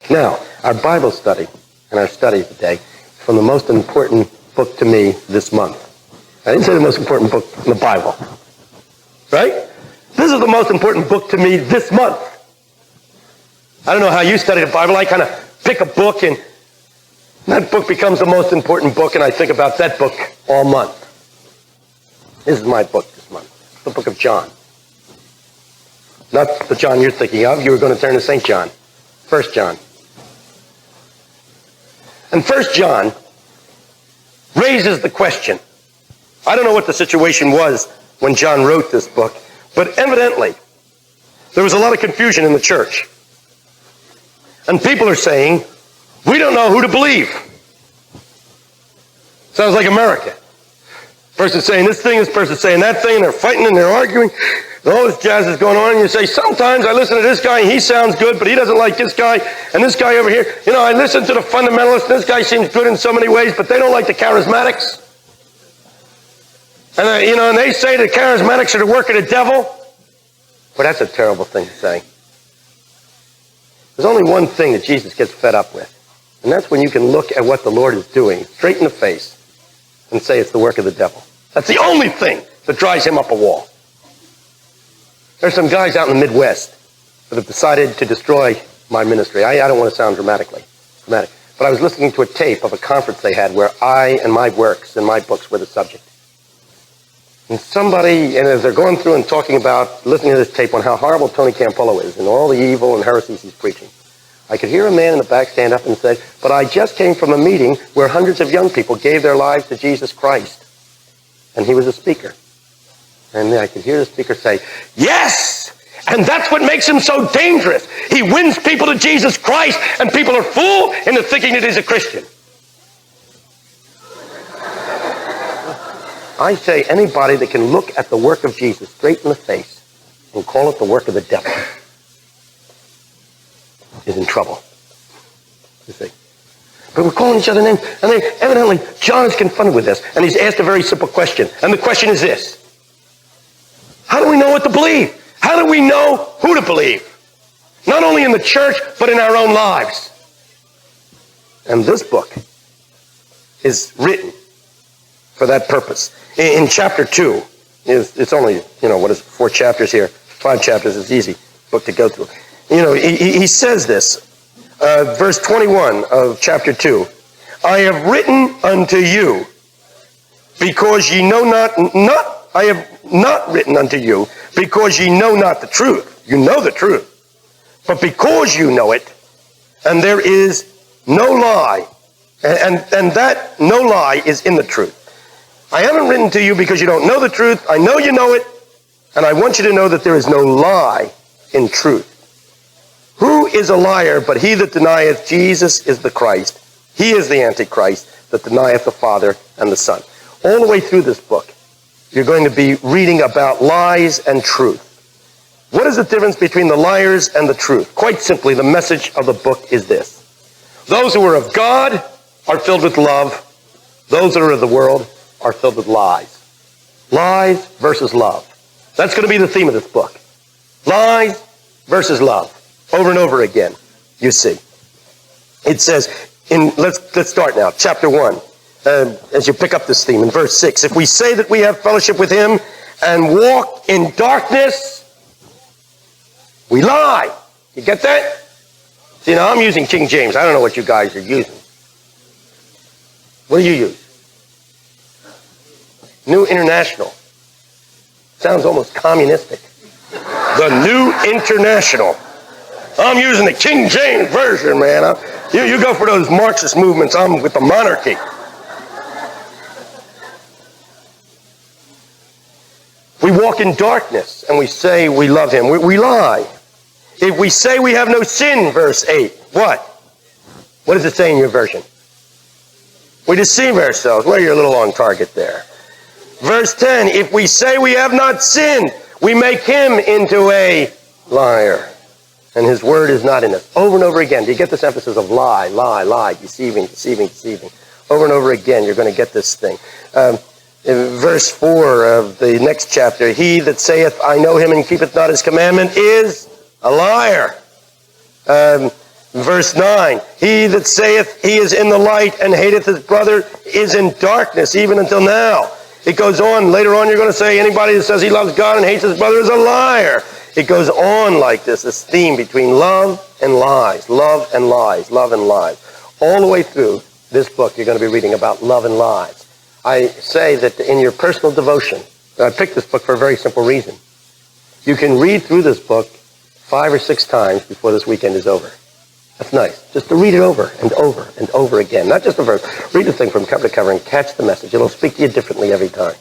Now, our Bible study and our study today from the most important book to me this month. I didn't say the most important book in the Bible, right? This is the most important book to me this month. I don't know how you study the Bible. I kind of pick a book and that book becomes the most important book and I think about that book all month. This is my book this month, the book of John. Not the John you're thinking of. You were going to turn to St. John. 1 John. And 1 John raises the question. I don't know what the situation was when John wrote this book, but evidently there was a lot of confusion in the church. And people are saying, we don't know who to believe. Sounds like America. Person saying this thing, this person saying that thing, and they're fighting and they're arguing. And all this jazz is going on, and you say, sometimes I listen to this guy, and he sounds good, but he doesn't like this guy, and this guy over here. You know, I listen to the fundamentalists, and this guy seems good in so many ways, but they don't like the charismatics. And, and they say the charismatics are the work of the devil. Well, that's a terrible thing to say. There's only one thing that Jesus gets fed up with, and that's when you can look at what the Lord is doing straight in the face and say it's the work of the devil. That's the only thing that drives him up a wall. There's some guys out in the Midwest that have decided to destroy my ministry. I don't want to sound dramatic, but I was listening to a tape of a conference they had where I and my works and my books were the subject. And as they're going through and talking about, listening to this tape on how horrible Tony Campolo is and all the evil and heresies he's preaching, I could hear a man in the back stand up and say, but I just came from a meeting where hundreds of young people gave their lives to Jesus Christ. And he was a speaker. And I could hear the speaker say, yes! And that's what makes him so dangerous. He wins people to Jesus Christ, and people are fooled into thinking that he's a Christian. I say anybody that can look at the work of Jesus straight in the face and call it the work of the devil is in trouble. You see. But we're calling each other names. And evidently, John is confronted with this, and he's asked a very simple question. And the question is this. How do we know what to believe? How do we know who to believe? Not only in the church, but in our own lives. And this book is written for that purpose. In chapter 2, it's only, 4 chapters here, 5 chapters, it's easy book to go through. He says this, verse 21 of chapter 2, I have written unto you, because ye know I have not written unto you, because ye know not the truth. You know the truth. But because you know it, and there is no lie, and that no lie is in the truth. I haven't written to you because you don't know the truth. I know you know it, and I want you to know that there is no lie in truth. Who is a liar but he that denieth Jesus is the Christ? He is the Antichrist that denieth the Father and the Son. All the way through this book, you're going to be reading about lies and truth. What is the difference between the liars and the truth? Quite simply, the message of the book is this. Those who are of God are filled with love. Those that are of the world are filled with lies. Lies versus love. That's going to be the theme of this book. Lies versus love. Over and over again, you see. It says, let's start now, chapter 1. As you pick up this theme in verse 6, if we say that we have fellowship with him and walk in darkness, we lie. You get that? See, now I'm using King James. I don't know what you guys are using. What do you use? New International. Sounds almost communistic. The New International. I'm using the King James Version, man. You go for those Marxist movements. I'm with the monarchy. We walk in darkness and we say we love him. We lie. If we say we have no sin, verse 8, what? What does it say in your version? We deceive ourselves. Well, you're a little on target there. Verse 10, if we say we have not sinned, we make him into a liar. And his word is not in us. Over and over again. Do you get this emphasis of lie, lie, lie, deceiving, deceiving, deceiving? Over and over again, you're going to get this thing. In verse 4 of the next chapter, he that saith, I know him and keepeth not his commandment is a liar. Verse 9, he that saith he is in the light and hateth his brother is in darkness, even until now. It goes on. Later on, you're going to say anybody that says he loves God and hates his brother is a liar. It goes on like this theme between love and lies, love and lies, love and lies. All the way through this book, you're going to be reading about love and lies. I say that in your personal devotion, I picked this book for a very simple reason. You can read through this book 5 or 6 times before this weekend is over. That's nice. Just to read it over and over and over again. Not just a verse. Read the thing from cover to cover and catch the message. It'll speak to you differently every time.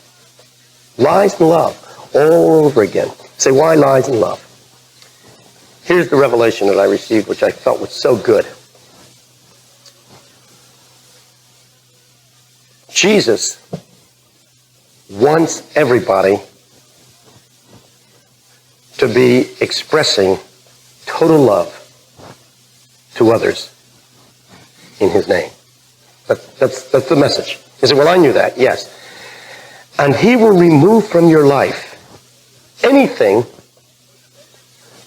Lies and love all over again. Say, why lies and love? Here's the revelation that I received, which I felt was so good. Jesus wants everybody to be expressing total love to others in his name. That's the message. You say, well, I knew that. Yes. And he will remove from your life anything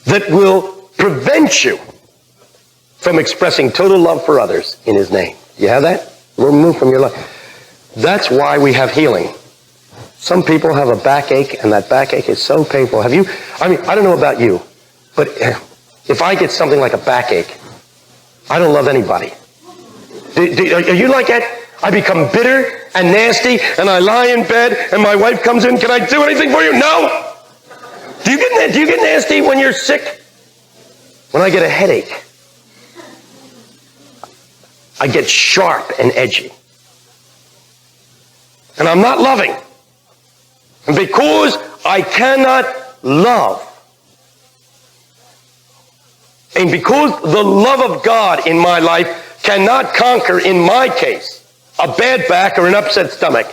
that will prevent you from expressing total love for others in his name. You have that? Remove from your life. That's why we have healing. Some people have a backache, and that backache is so painful. I don't know about you, but if I get something like a backache, I don't love anybody. Are you like that? I become bitter and nasty, and I lie in bed, and my wife comes in, can I do anything for you? No! Do you get nasty when you're sick? When I get a headache, I get sharp and edgy. And I'm not loving. And because I cannot love, and because the love of God in my life cannot conquer, in my case, a bad back or an upset stomach,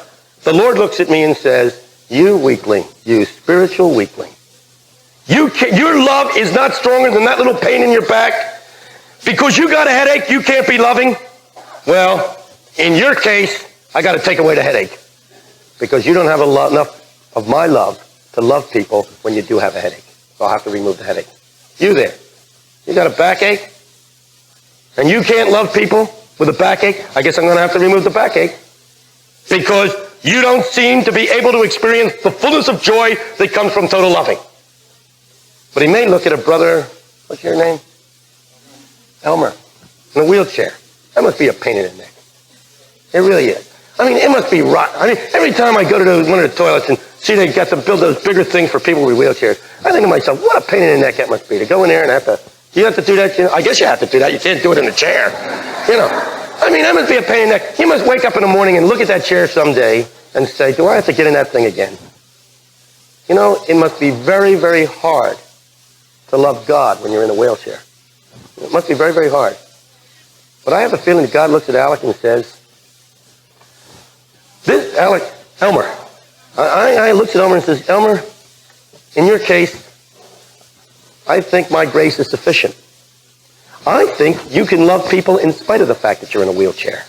the Lord looks at me and says, you weakling, you spiritual weakling. Your love is not stronger than that little pain in your back. Because you got a headache, you can't be loving. Well, in your case, I got to take away the headache. Because you don't have enough of my love to love people when you do have a headache. So I'll have to remove the headache. You there. You got a backache, and you can't love people with a backache. I guess I'm going to have to remove the backache because you don't seem to be able to experience the fullness of joy that comes from total loving. But he may look at a brother, what's your name? Elmer, in a wheelchair. That must be a pain in the neck. It really is. It must be rotten. Every time I go to one of the toilets and see they got to build those bigger things for people with wheelchairs, I think to myself, what a pain in the neck that must be to go in there and have to. You have to do that? I guess you have to do that. You can't do it in a chair. That must be a pain in the neck. You must wake up in the morning and look at that chair someday and say, do I have to get in that thing again? It must be very, very hard to love God when you're in a wheelchair. It must be very, very hard. But I have a feeling that God looks at Alec and says, Elmer. I looked at Elmer and says, Elmer, in your case, I think my grace is sufficient. I think you can love people in spite of the fact that you're in a wheelchair.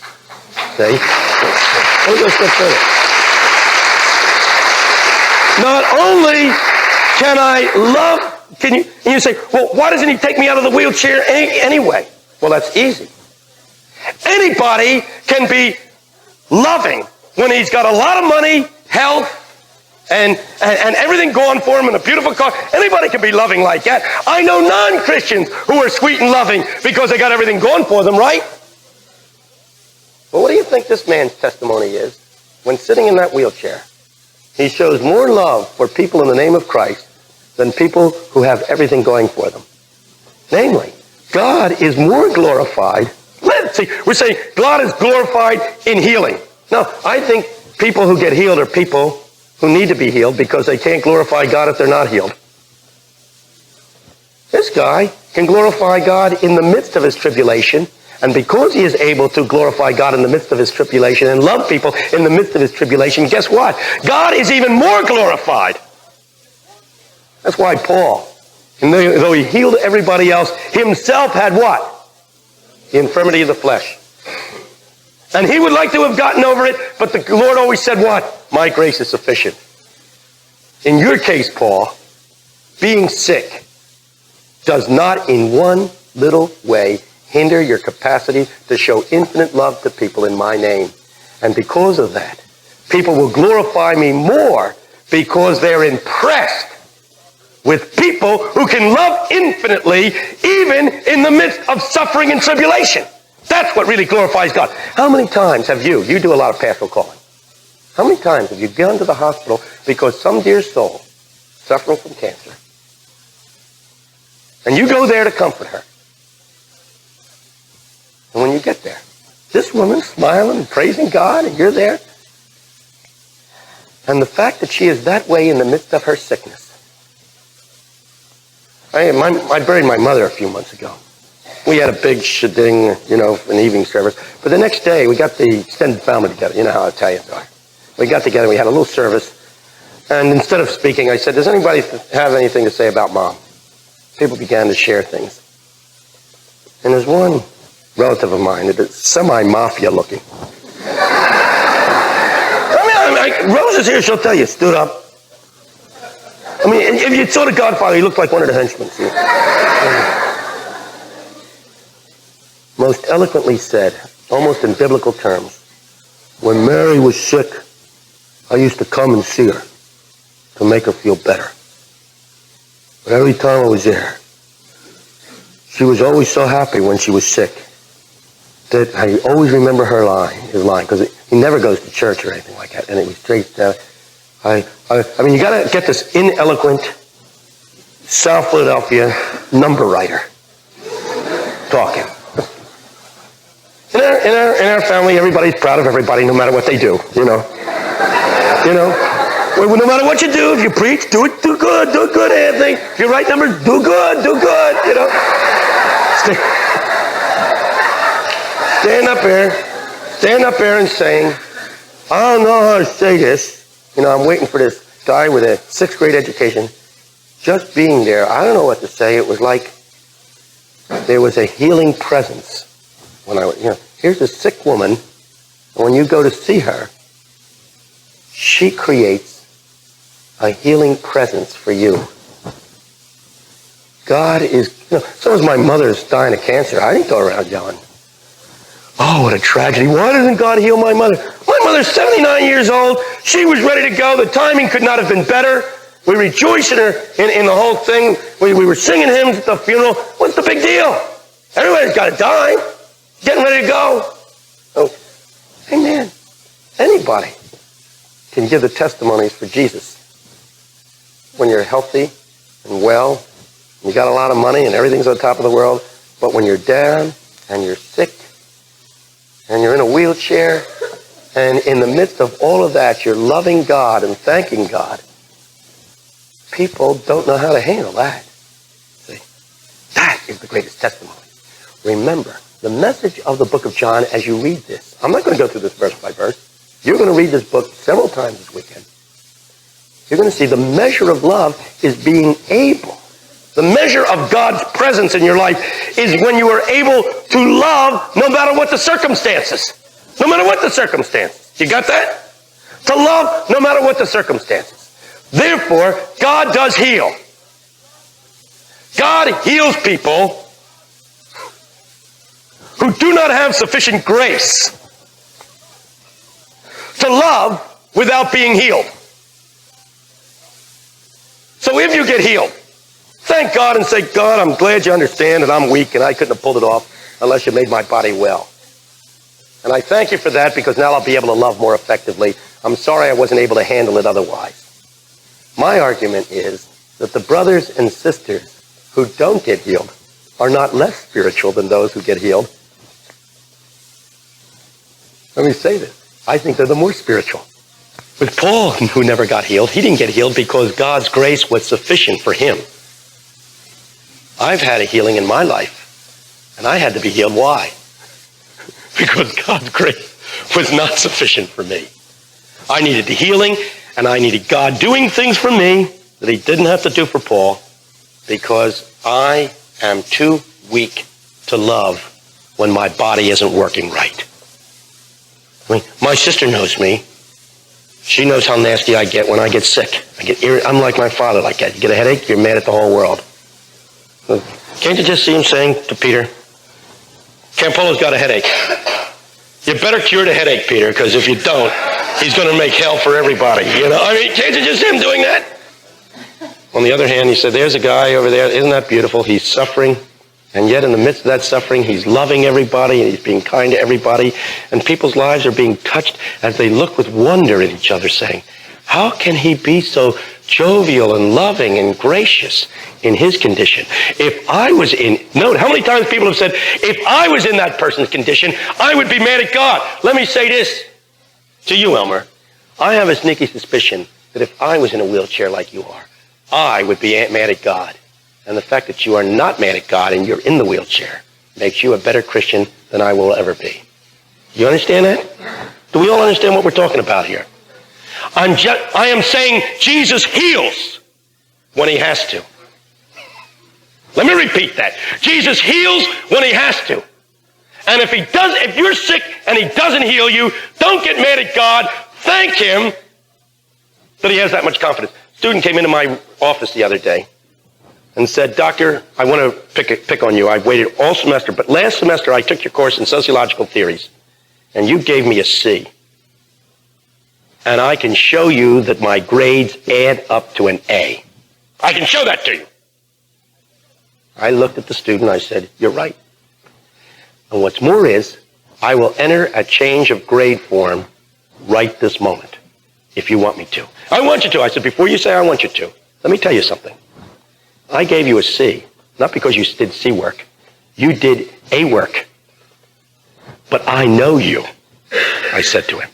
See? Let me go a step further. Not only can I love, and you say, well, why doesn't he take me out of the wheelchair anyway? Well, that's easy. Anybody can be loving when he's got a lot of money, health, and everything going for him in a beautiful car. Anybody can be loving like that. I know non-Christians who are sweet and loving because they got everything going for them, right? Well, what do you think this man's testimony is? When sitting in that wheelchair, he shows more love for people in the name of Christ than people who have everything going for them. Namely, God is more glorified. Let's see, we're saying God is glorified in healing. No, I think people who get healed are people who need to be healed because they can't glorify God if they're not healed. This guy can glorify God in the midst of his tribulation, and because he is able to glorify God in the midst of his tribulation and love people in the midst of his tribulation, guess what? God is even more glorified. That's why Paul, though he healed everybody else, himself had what? The infirmity of the flesh. And he would like to have gotten over it, but the Lord always said what? My grace is sufficient. In your case, Paul, being sick does not in one little way hinder your capacity to show infinite love to people in my name. And because of that, people will glorify me more because they're impressed with people who can love infinitely even in the midst of suffering and tribulation. That's what really glorifies God. How many times have you do a lot of pastoral calling. How many times have you gone to the hospital because some dear soul suffering from cancer, and you go there to comfort her? And when you get there, this woman's smiling and praising God, and you're there. And the fact that she is that way in the midst of her sickness. I buried my mother a few months ago. We had a big sheding, an evening service. But the next day, we got the extended family together. You know how Italians are. We got together, we had a little service. And instead of speaking, I said, does anybody have anything to say about Mom? People began to share things. And there's one relative of mine that is semi-mafia looking. Rose is here, she'll tell you, stood up. I mean, if you saw the Godfather, he looked like one of the henchmen. Most eloquently said, almost in biblical terms, when Mary was sick, I used to come and see her to make her feel better. But every time I was there, she was always so happy when she was sick that I always remember his line, because he never goes to church or anything like that, and it was straight down. I mean, you got to get this ineloquent South Philadelphia number writer talking. In our family, everybody's proud of everybody, no matter what they do. No matter what you do, if you preach, do good, Anthony. If you write numbers, do good. Stand up there and saying, I don't know how to say this. I'm waiting for this guy with a 6th grade education. Just being there, I don't know what to say. It was like there was a healing presence. When here's a sick woman, and when you go to see her, she creates a healing presence for you. God is, so was my mother's dying of cancer. I didn't go around yelling, oh, what a tragedy. Why doesn't God heal my mother? My mother's 79 years old. She was ready to go. The timing could not have been better. We rejoiced in her, in the whole thing. We were singing hymns at the funeral. What's the big deal? Everybody's got to die. Getting ready to go. Oh, amen. Anybody can give the testimonies for Jesus. When you're healthy and well, you got a lot of money and everything's on top of the world, but when you're down and you're sick and you're in a wheelchair, and in the midst of all of that, you're loving God and thanking God, people don't know how to handle that. See, that is the greatest testimony. Remember, the message of the book of John as you read this, I'm not going to go through this verse by verse. You're going to read this book several times this weekend. You're going to see the measure of love is being able. The measure of God's presence in your life is when you are able to love no matter what the circumstances. No matter what the circumstances. You got that? To love no matter what the circumstances. Therefore, God does heal. God heals people who do not have sufficient grace to love without being healed. So if you get healed, thank God and say, God, I'm glad you understand that I'm weak and I couldn't have pulled it off unless you made my body well. And I thank you for that because now I'll be able to love more effectively. I'm sorry I wasn't able to handle it otherwise. My argument is that the brothers and sisters who don't get healed are not less spiritual than those who get healed. Let me say this. I think they're the more spiritual. With Paul, who never got healed, he didn't get healed because God's grace was sufficient for him. I've had a healing in my life, and I had to be healed. Why? Because God's grace was not sufficient for me. I needed the healing, and I needed God doing things for me that he didn't have to do for Paul because I am too weak to love when my body isn't working right. I mean, my sister knows me. She knows how nasty I get when I get sick. I'm like my father like that. You get a headache, you're mad at the whole world. Can't you just see him saying to Peter, Campolo's got a headache. You better cure the headache, Peter, because if you don't, he's going to make hell for everybody. I mean, can't you just see him doing that? On the other hand, he said, there's a guy over there. Isn't that beautiful? He's suffering. And yet in the midst of that suffering, he's loving everybody and he's being kind to everybody. And people's lives are being touched as they look with wonder at each other, saying, how can he be so jovial and loving and gracious in his condition? Note how many times people have said, if I was in that person's condition, I would be mad at God. Let me say this to you, Elmer. I have a sneaky suspicion that if I was in a wheelchair like you are, I would be mad at God. And the fact that you are not mad at God and you're in the wheelchair makes you a better Christian than I will ever be. You understand that? Do we all understand what we're talking about here? I am saying Jesus heals when he has to. Let me repeat that. Jesus heals when he has to. And if you're sick and he doesn't heal you, don't get mad at God. Thank him that he has that much confidence. A student came into my office the other day and said, Doctor, I want to pick on you. I've waited all semester, but last semester I took your course in sociological theories, and you gave me a C. And I can show you that my grades add up to an A. I can show that to you. I looked at the student, I said, you're right. And what's more is, I will enter a change of grade form right this moment, if you want me to. I want you to. I said, before you say I want you to, let me tell you something. I gave you a C, not because you did C work. You did A work. But I know you, I said to him.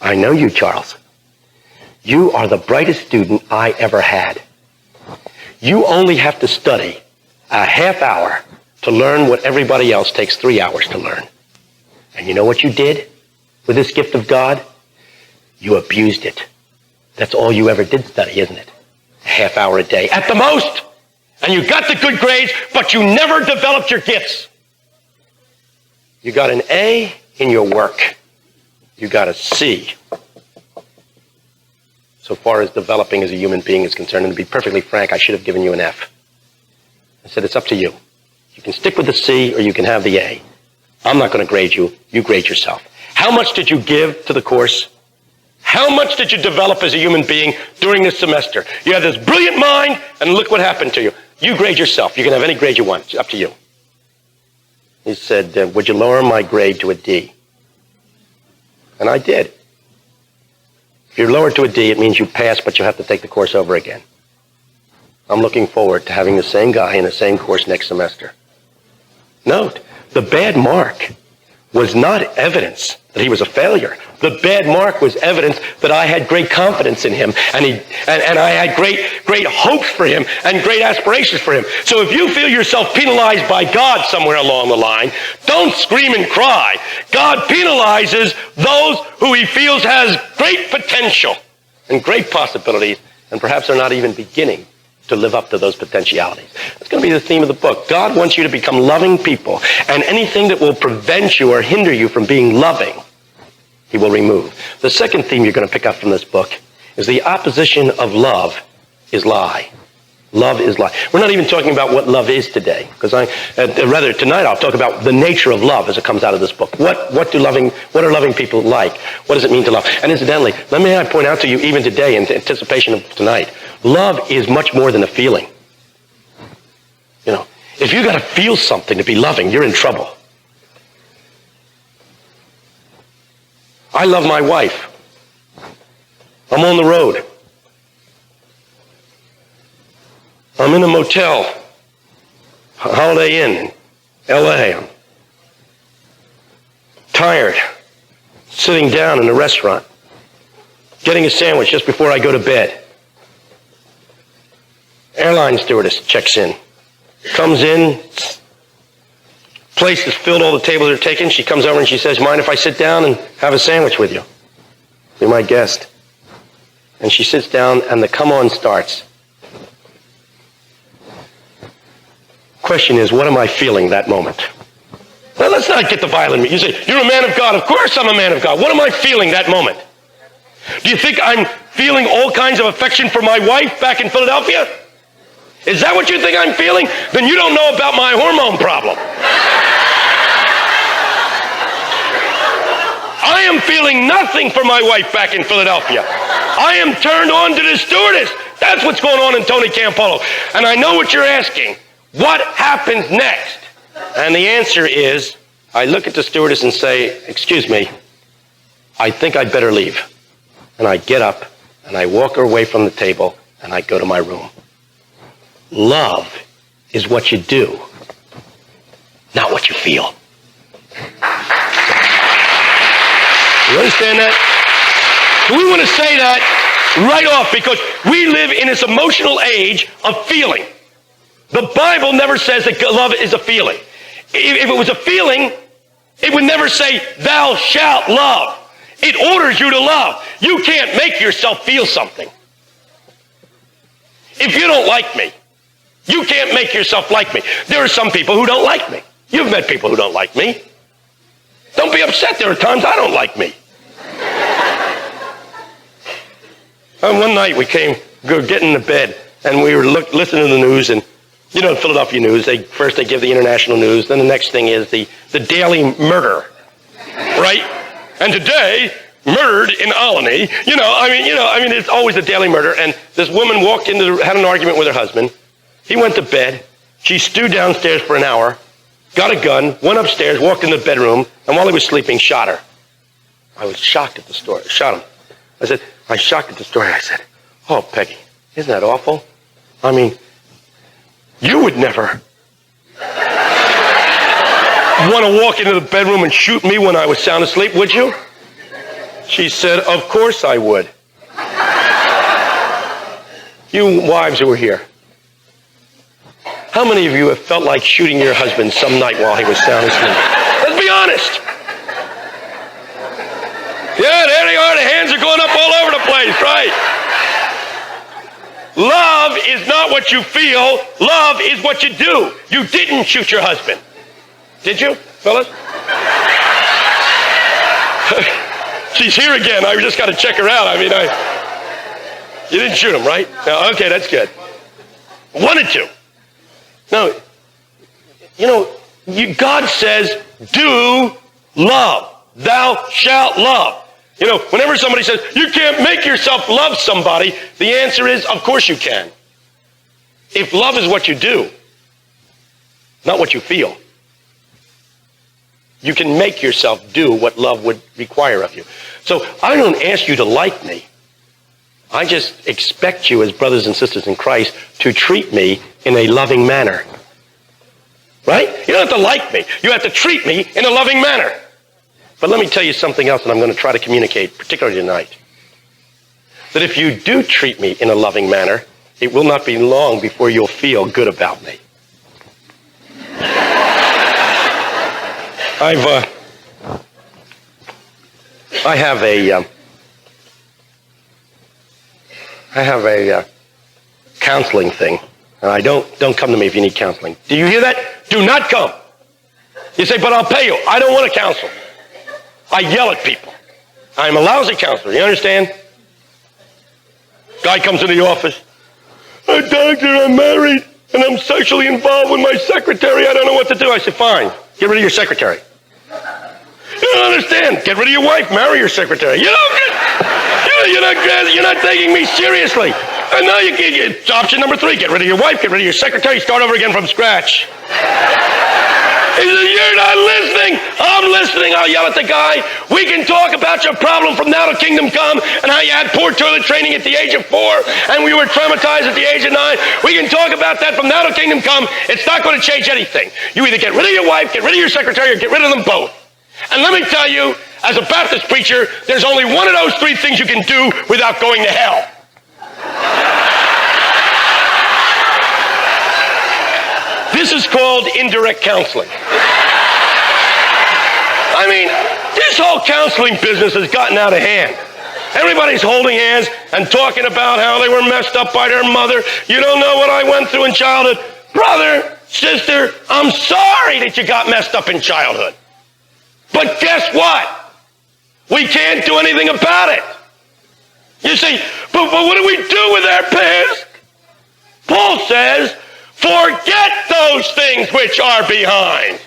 I know you, Charles. You are the brightest student I ever had. You only have to study a half hour to learn what everybody else takes 3 hours to learn. And you know what you did with this gift of God? You abused it. That's all you ever did study, isn't it? A half hour a day, at the most. And you got the good grades, but you never developed your gifts. You got an A in your work. You got a C so far as developing as a human being is concerned. And to be perfectly frank, I should have given you an F. I said, it's up to you. You can stick with the C or you can have the A. I'm not going to grade you. You grade yourself. How much did you give to the course? How much did you develop as a human being during this semester? You had this brilliant mind, and look what happened to you. You grade yourself. You can have any grade you want. It's up to you. He said, would you lower my grade to a D? And I did. If you're lowered to a D, it means you pass, but you have to take the course over again. I'm looking forward to having the same guy in the same course next semester. Note, the bad mark was not evidence that he was a failure. The bad mark was evidence that I had great confidence in him, and I had great hopes for him and great aspirations for him. So if you feel yourself penalized by God somewhere along the line, don't scream and cry. God penalizes those who he feels has great potential and great possibilities, and perhaps are not even beginning to live up to those potentialities. That's going to be the theme of the book. God wants you to become loving people, and anything that will prevent you or hinder you from being loving, he will remove. The second theme you're going to pick up from this book is the opposition of love is lie. Love is lie. We're not even talking about what love is today, because rather tonight I'll talk about the nature of love as it comes out of this book. What are loving people like? What does it mean to love? And incidentally, let me point out to you even today in anticipation of tonight, love is much more than a feeling. You know, if you got to feel something to be loving, you're in trouble. I love my wife. I'm on the road. I'm in a motel, Holiday Inn in L.A. I'm tired, sitting down in a restaurant, getting a sandwich just before I go to bed. Airline stewardess checks in, comes in, place is filled, all the tables are taken. She comes over and she says, mind if I sit down and have a sandwich with you? You're my guest. And she sits down and the come on starts. Question is, what am I feeling that moment? Now, let's not get the violent. You say, you're a man of God. Of course I'm a man of God. What am I feeling that moment? Do you think I'm feeling all kinds of affection for my wife back in Philadelphia? Is that what you think I'm feeling? Then you don't know about my hormone problem. feeling nothing for my wife back in Philadelphia. I am turned on to the stewardess. That's what's going on in Tony Campolo. And I know what you're asking. What happens next? And the answer is, I look at the stewardess and say, excuse me, I think I'd better leave. And I get up and I walk her away from the table and I go to my room. Love is what you do, not what you feel. You understand that? We want to say that right off because we live in this emotional age of feeling. The Bible never says that love is a feeling. If it was a feeling, it would never say, thou shalt love. It orders you to love. You can't make yourself feel something. If you don't like me, you can't make yourself like me. There are some people who don't like me. You've met people who don't like me. Don't be upset. There are times I don't like me. And one night we were getting into bed, and we were listening to the news, and you know, the Philadelphia news, first they give the international news, then the next thing is the daily murder, right? And today, murdered in Albany, it's always a daily murder, and this woman had an argument with her husband. He went to bed. She stewed downstairs for an hour, got a gun, went upstairs, walked in the bedroom, and while he was sleeping, shot her. I was shocked at the story. Shot him. I shocked at the story. I said, oh, Peggy, isn't that awful? I mean, you would never want to walk into the bedroom and shoot me when I was sound asleep, would you? She said, of course I would. You wives who are here, how many of you have felt like shooting your husband some night while he was sound asleep? Let's be honest. Yeah, there they are. The hands are going up all over the place, right? Love is not what you feel. Love is what you do. You didn't shoot your husband. Did you, fellas? She's here again. I just got to check her out. You didn't shoot him, right? No, okay, that's good. Wanted to. No, God says, do love. Thou shalt love. Whenever somebody says, you can't make yourself love somebody, the answer is, of course you can. If love is what you do, not what you feel, you can make yourself do what love would require of you. So I don't ask you to like me. I just expect you as brothers and sisters in Christ to treat me in a loving manner. Right? You don't have to like me. You have to treat me in a loving manner. But let me tell you something else that I'm going to try to communicate, particularly tonight. That if you do treat me in a loving manner, it will not be long before you'll feel good about me. I have a counseling thing. And don't come to me if you need counseling. Do you hear that? Do not come. You say, but I'll pay you. I don't want to counsel. I yell at people. I'm a lousy counselor. You understand? Guy comes to the office. Oh, doctor, I'm married, and I'm sexually involved with my secretary. I don't know what to do. I said, fine. Get rid of your secretary. You don't understand. Get rid of your wife. Marry your secretary. You're not taking me seriously. And now it's option number 3. Get rid of your wife. Get rid of your secretary. Start over again from scratch. He says, you're not listening. I'm listening. I'll yell at the guy. We can talk about your problem from now to kingdom come and how you had poor toilet training at the age of 4 and we were traumatized at the age of 9. We can talk about that from now to kingdom come. It's not going to change anything. You either get rid of your wife, get rid of your secretary, or get rid of them both. And let me tell you, as a Baptist preacher, there's only one of those 3 things you can do without going to hell. This is called indirect counseling. This whole counseling business has gotten out of hand. Everybody's holding hands and talking about how they were messed up by their mother. You don't know what I went through in childhood. Brother, sister, I'm sorry that you got messed up in childhood. But guess what? We can't do anything about it. You see, but what do we do with our past? Paul says, forget those things which are behind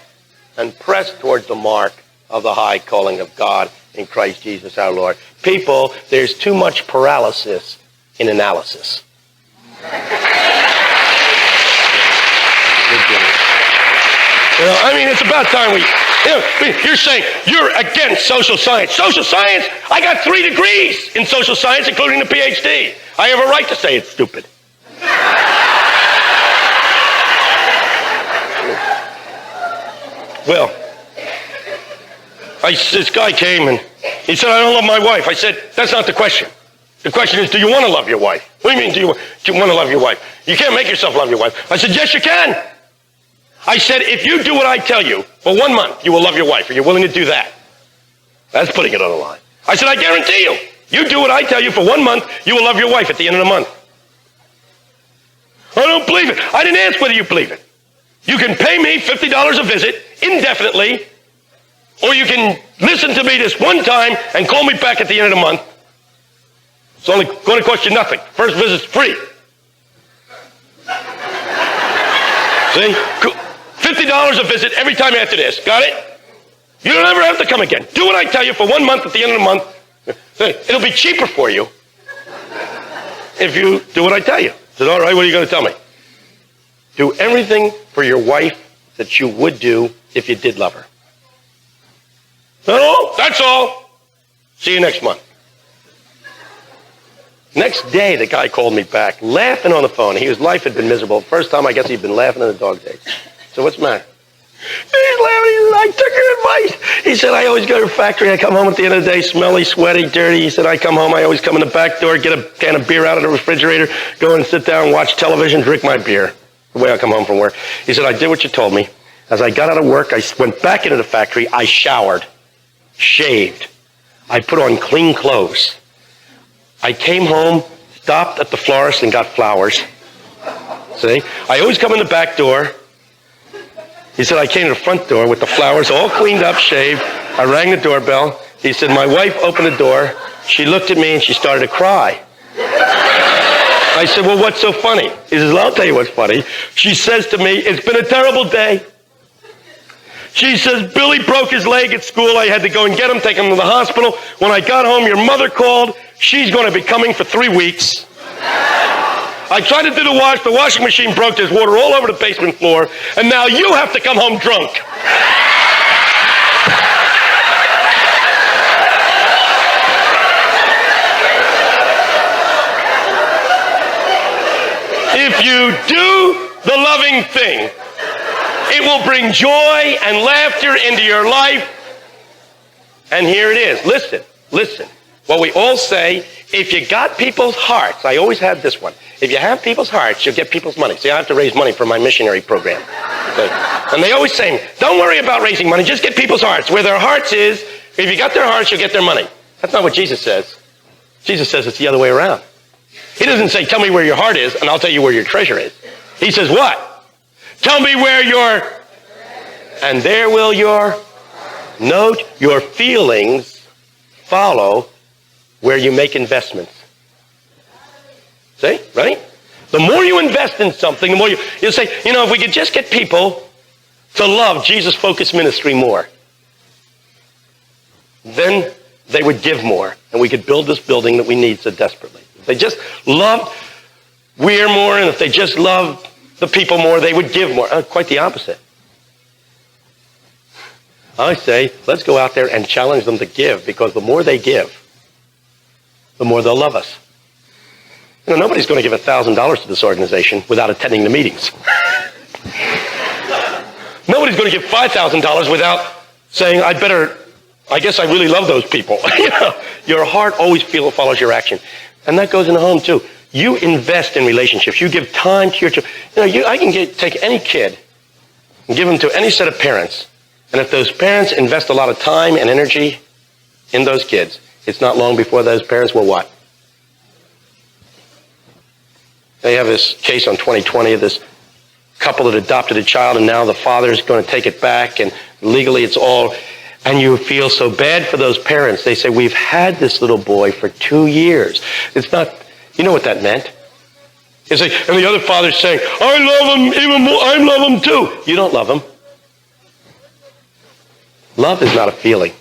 and press towards the mark of the high calling of God in Christ Jesus our Lord. People, there's too much paralysis in analysis. It's about time you're saying you're against social science. Social science? I got 3 degrees in social science, including a PhD. I have a right to say it's stupid. Well, this guy came and he said, I don't love my wife. I said, that's not the question. The question is, do you want to love your wife? What do you mean, do you want to love your wife? You can't make yourself love your wife. I said, yes, you can. I said, if you do what I tell you for 1 month, you will love your wife. Are you willing to do that? That's putting it on the line. I said, I guarantee you, you do what I tell you for 1 month, you will love your wife at the end of the month. I don't believe it. I didn't ask whether you believe it. You can pay me $50 a visit indefinitely, or you can listen to me this one time and call me back at the end of the month. It's only going to cost you nothing. First visit's free. See? $50 a visit every time after this. Got it? You don't ever have to come again. Do what I tell you for 1 month at the end of the month. It'll be cheaper for you if you do what I tell you. I said, all right, what are you going to tell me? Do everything for your wife that you would do if you did love her. No, that's all. See you next month. Next day, the guy called me back, laughing on the phone. His life had been miserable. First time, I guess he'd been laughing in a dog's age. So what's the matter? He's laughing. He said, I took your advice. He said, I always go to the factory. I come home at the end of the day, smelly, sweaty, dirty. He said, I come home. I always come in the back door, get a can of beer out of the refrigerator, go and sit down, watch television, drink my beer. The way I come home from work. He said, I did what you told me. As I got out of work, I went back into the factory. I showered, shaved. I put on clean clothes. I came home, stopped at the florist and got flowers. See? I always come in the back door. He said, I came to the front door with the flowers all cleaned up, shaved. I rang the doorbell. He said, my wife opened the door. She looked at me and she started to cry. I said, well, what's so funny? He says, well, I'll tell you what's funny. She says to me, it's been a terrible day. She says, Billy broke his leg at school. I had to go and get him, take him to the hospital. When I got home, your mother called. She's going to be coming for 3 weeks. I tried to do the washing machine broke. There's water all over the basement floor. And now you have to come home drunk. If you do the loving thing, it will bring joy and laughter into your life. And here it is. Listen. What we all say, if you got people's hearts, I always had this one. If you have people's hearts, you'll get people's money. See, I have to raise money for my missionary program. Okay? And they always say, don't worry about raising money, just get people's hearts. Where their hearts is, if you got their hearts, you'll get their money. That's not what Jesus says. Jesus says it's the other way around. He doesn't say, tell me where your heart is, and I'll tell you where your treasure is. He says, what? Tell me where and there will your feelings follow where you make investments. See? Right? The more you invest in something, the more you'll say, if we could just get people to love Jesus-focused ministry more, then they would give more, and we could build this building that we need so desperately. If they just loved Weir more, and if they just loved the people more, they would give more. Quite the opposite. I say, let's go out there and challenge them to give, because the more they give, the more they'll love us. Nobody's going to give $1,000 to this organization without attending the meetings. Nobody's going to give $5,000 without saying, I guess I really love those people. Your heart always follows your action. And that goes in the home too. You invest in relationships. You give time to your children. I can take any kid and give them to any set of parents. And if those parents invest a lot of time and energy in those kids, it's not long before those parents will what? They have this case on 2020 of this couple that adopted a child, and now the father's going to take it back, and legally it's all, and you feel so bad for those parents. They say, we've had this little boy for 2 years. It's not, you know what that meant? It's like, and the other father's saying, I love him even more, I love him too. You don't love him. Love is not a feeling.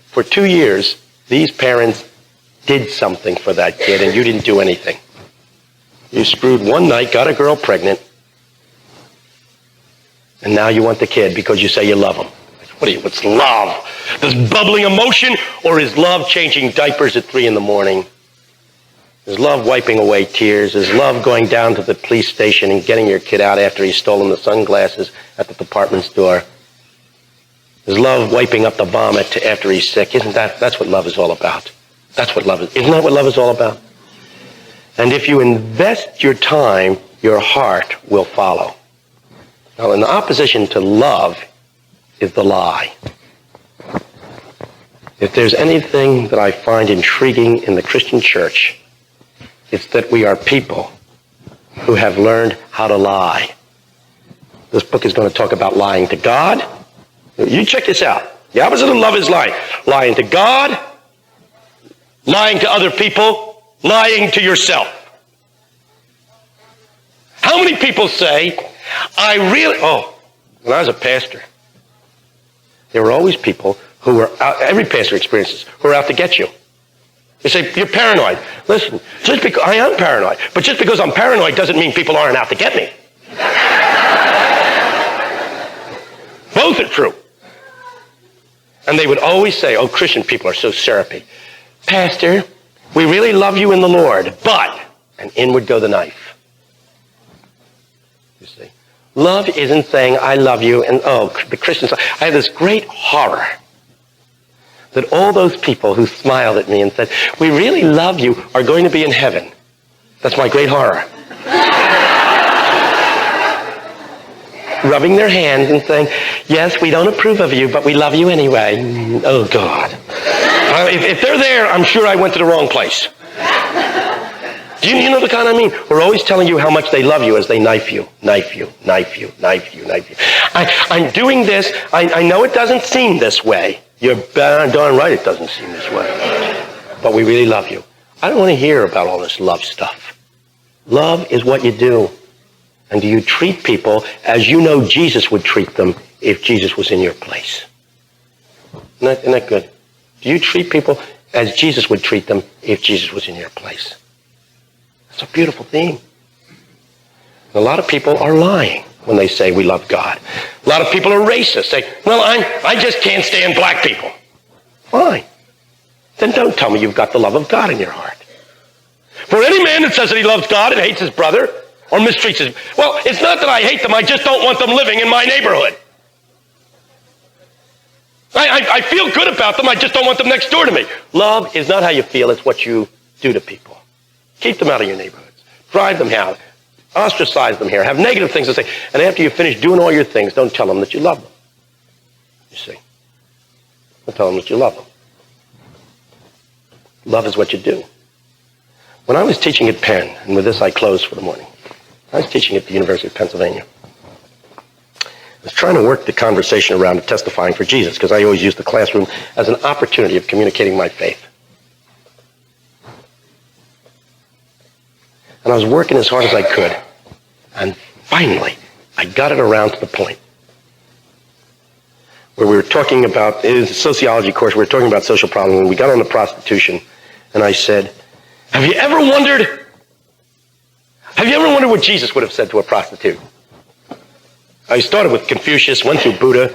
For 2 years, these parents did something for that kid, and you didn't do anything. You screwed one night, got a girl pregnant, and now you want the kid because you say you love him. What's love? This bubbling emotion, or is love changing diapers at 3 a.m? Is love wiping away tears? Is love going down to the police station and getting your kid out after he's stolen the sunglasses at the department store? Is love wiping up the vomit after he's sick? That's what love is all about? That's what love is. Isn't that what love is all about? And if you invest your time, your heart will follow. Now, in opposition to love is the lie. If there's anything that I find intriguing in the Christian church, it's that we are people who have learned how to lie. This book is going to talk about lying to God. You check this out. The opposite of love is lying. Lying to God, lying to other people, lying to yourself. How many people say, when I was a pastor, there were always people who were out, every pastor experiences, who are out to get you. They say, you're paranoid. Listen, just because I am paranoid, but just because I'm paranoid doesn't mean people aren't out to get me. Both are true. And they would always say, oh, Christian people are so syrupy. Pastor, we really love you in the Lord, but, and in would go the knife. You see, love isn't saying I love you, and the Christians, I have this great horror that all those people who smiled at me and said, we really love you, are going to be in heaven. That's my great horror. Rubbing their hands and saying, yes, we don't approve of you, but we love you anyway. Oh, God. If they're there, I'm sure I went to the wrong place. Do you know the kind I mean? We're always telling you how much they love you as they knife you, knife you, knife you, knife you, knife you. I'm doing this. I know it doesn't seem this way. You're darn right it doesn't seem this way. But we really love you. I don't want to hear about all this love stuff. Love is what you do. And do you treat people as you know Jesus would treat them if Jesus was in your place? Isn't that good? Do you treat people as Jesus would treat them if Jesus was in your place? That's a beautiful theme. And a lot of people are lying when they say we love God. A lot of people are racist. Say, well, I just can't stand black people. Fine. Then don't tell me you've got the love of God in your heart. For any man that says that he loves God and hates his brother or mistreats his... Well, it's not that I hate them. I just don't want them living in my neighborhood. I feel good about them. I just don't want them next door to me. Love is not how you feel. It's what you do to people. Keep them out of your neighborhoods. Drive them out. Ostracize them here. Have negative things to say. And after you finish doing all your things, don't tell them that you love them. You see? Don't tell them that you love them. Love is what you do. When I was teaching at Penn, and with this I close for the morning, I was teaching at the University of Pennsylvania. I was trying to work the conversation around to testifying for Jesus, because I always used the classroom as an opportunity of communicating my faith. And I was working as hard as I could. And finally, I got it around to the point where we were talking about, it was a sociology course, we were talking about social problems, and we got on to prostitution. And I said, have you ever wondered what Jesus would have said to a prostitute? I started with Confucius, went through Buddha.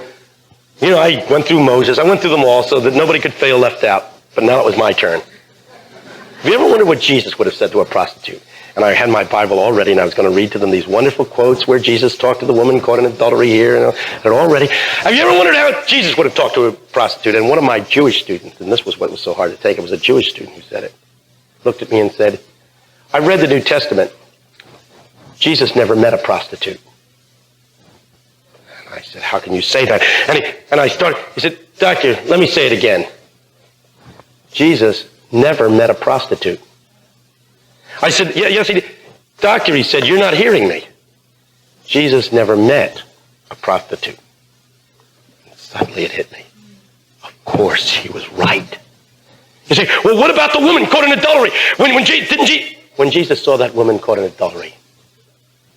You know, I went through Moses. I went through them all so that nobody could feel left out. But now it was my turn. Have you ever wondered what Jesus would have said to a prostitute? And I had my Bible all ready, and I was going to read to them these wonderful quotes where Jesus talked to the woman caught in adultery here, and they're all ready. Have you ever wondered how Jesus would have talked to a prostitute? And one of my Jewish students, and this was what was so hard to take, it was a Jewish student who said it, looked at me and said, I read the New Testament. Jesus never met a prostitute. And I said, how can you say that? He said, Doctor, let me say it again. Jesus never met a prostitute. I said, yes, he did. Doctor, he said, you're not hearing me. Jesus never met a prostitute. And suddenly it hit me. Of course, he was right. You say, well, what about the woman caught in adultery? When Jesus saw that woman caught in adultery,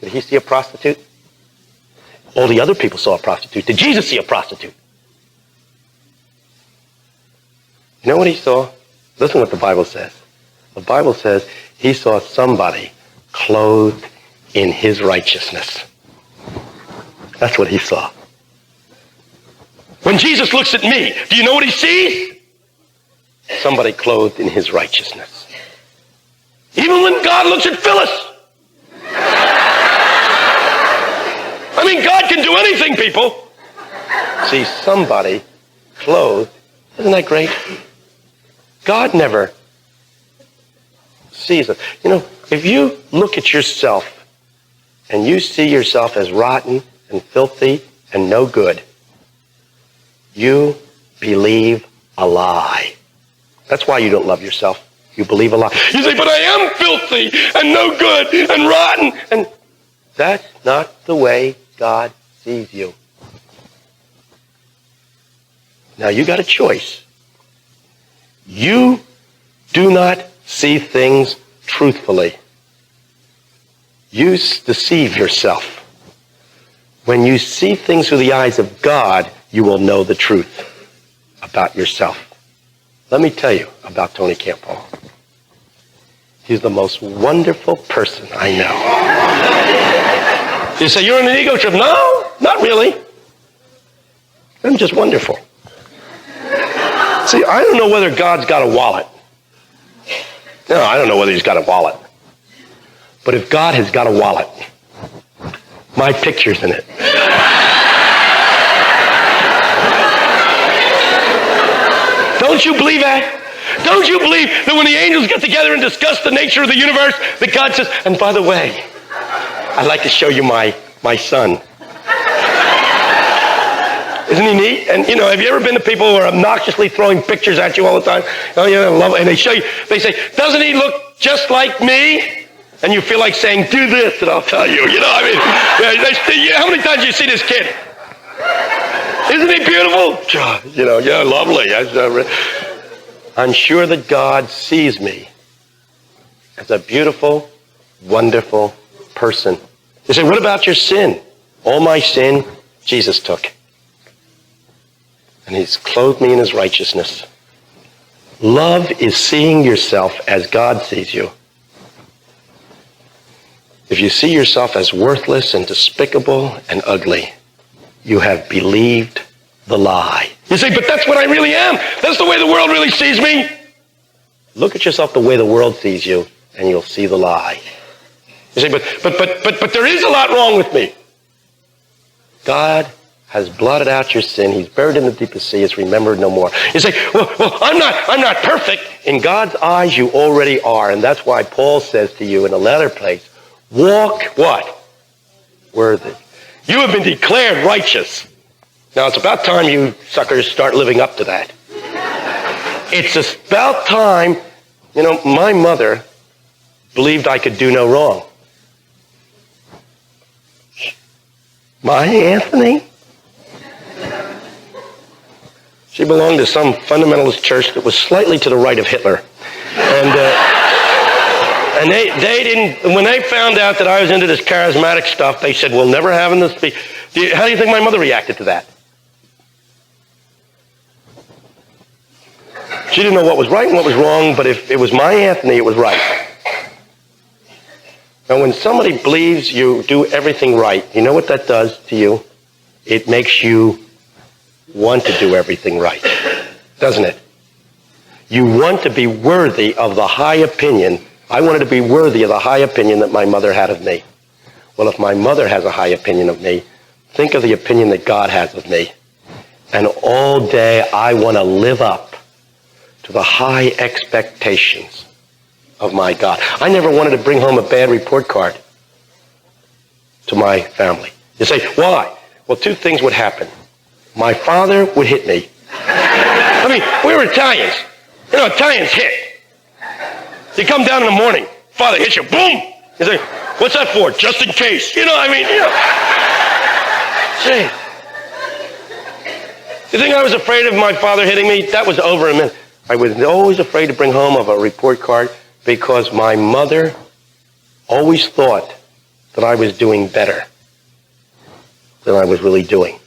did he see a prostitute? All the other people saw a prostitute. Did Jesus see a prostitute? You know what he saw? Listen what the Bible says. The Bible says he saw somebody clothed in his righteousness. That's what he saw. When Jesus looks at me, do you know what he sees? Somebody clothed in his righteousness. Even when God looks at Phyllis. I mean, God can do anything, people. See, somebody clothed. Isn't that great? God never sees us. You know, if you look at yourself and you see yourself as rotten and filthy and no good, you believe a lie. That's why you don't love yourself. You believe a lie. You say, but I am filthy and no good and rotten. And that's not the way God sees you. Now you got a choice. You do not see things truthfully. You deceive yourself. When you see things through the eyes of God, you will know the truth about yourself. Let me tell you about Tony Campolo. He's the most wonderful person I know. You say, you're on an ego trip? No, not really. I'm just wonderful. See, I don't know whether God's got a wallet. No, I don't know whether he's got a wallet. But if God has got a wallet, my picture's in it. Don't you believe that? Don't you believe that when the angels get together and discuss the nature of the universe, that God says, and by the way, I'd like to show you my son. Isn't he neat? And, you know, have you ever been to people who are obnoxiously throwing pictures at you all the time? Oh, yeah, I love it. And they show you, they say, doesn't he look just like me? And you feel like saying, do this, and I'll tell you. You know, I mean, how many times do you see this kid? Isn't he beautiful? You know, yeah, lovely. I'm sure that God sees me as a beautiful, wonderful person. You say, what about your sin? All my sin, Jesus took. And he's clothed me in his righteousness. Love is seeing yourself as God sees you. If you see yourself as worthless and despicable and ugly, you have believed the lie. You say, but that's what I really am. That's the way the world really sees me. Look at yourself the way the world sees you, and you'll see the lie. You say, but there is a lot wrong with me. God has blotted out your sin. He's buried in the deepest sea. It's remembered no more. You say, well, I'm not perfect. In God's eyes, you already are. And that's why Paul says to you in a letter place, walk what? Worthy. You have been declared righteous. Now, it's about time you suckers start living up to that. It's about time, you know, my mother believed I could do no wrong. My Anthony? She belonged to some fundamentalist church that was slightly to the right of Hitler. And they didn't, when they found out that I was into this charismatic stuff, they said, we'll never have him to speak. How do you think my mother reacted to that? She didn't know what was right and what was wrong, but if it was my Anthony, it was right. Now, when somebody believes you do everything right, you know what that does to you? It makes you want to do everything right, doesn't it? You want to be worthy of the high opinion. I wanted to be worthy of the high opinion that my mother had of me. Well, if my mother has a high opinion of me, think of the opinion that God has of me. And all day I want to live up to the high expectations of my God. I never wanted to bring home a bad report card to my family. You say, why? Well, two things would happen. My father would hit me. I mean, we were Italians. You know, Italians hit. You come down in the morning, father hits you, boom! You say, what's that for? Just in case. You know, I mean, you know. Gee. You think I was afraid of my father hitting me? That was over in a minute. I was always afraid to bring home a report card because my mother always thought that I was doing better than I was really doing.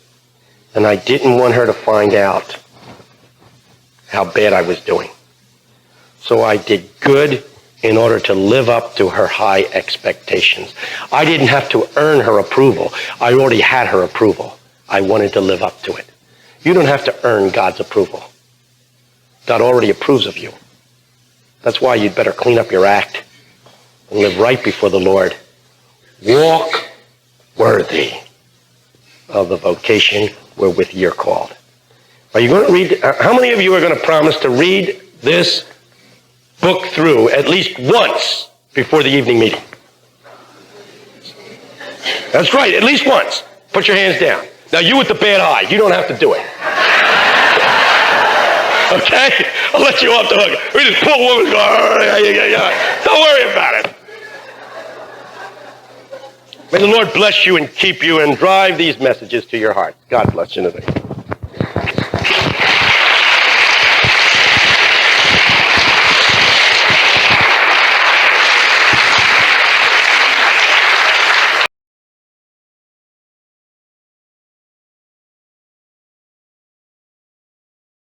And I didn't want her to find out how bad I was doing. So I did good in order to live up to her high expectations. I didn't have to earn her approval. I already had her approval. I wanted to live up to it. You don't have to earn God's approval. God already approves of you. That's why you'd better clean up your act and live right before the Lord. Walk worthy of the vocation wherewith you're called. Are you going to read? How many of you are going to promise to read this book through at least once before the evening meeting? That's right, at least once. Put your hands down. Now you with the bad eye, you don't have to do it. Okay? I'll let you off the hook. We just pull a woman. Don't worry about it. May the Lord bless you and keep you and drive these messages to your heart. God bless you today.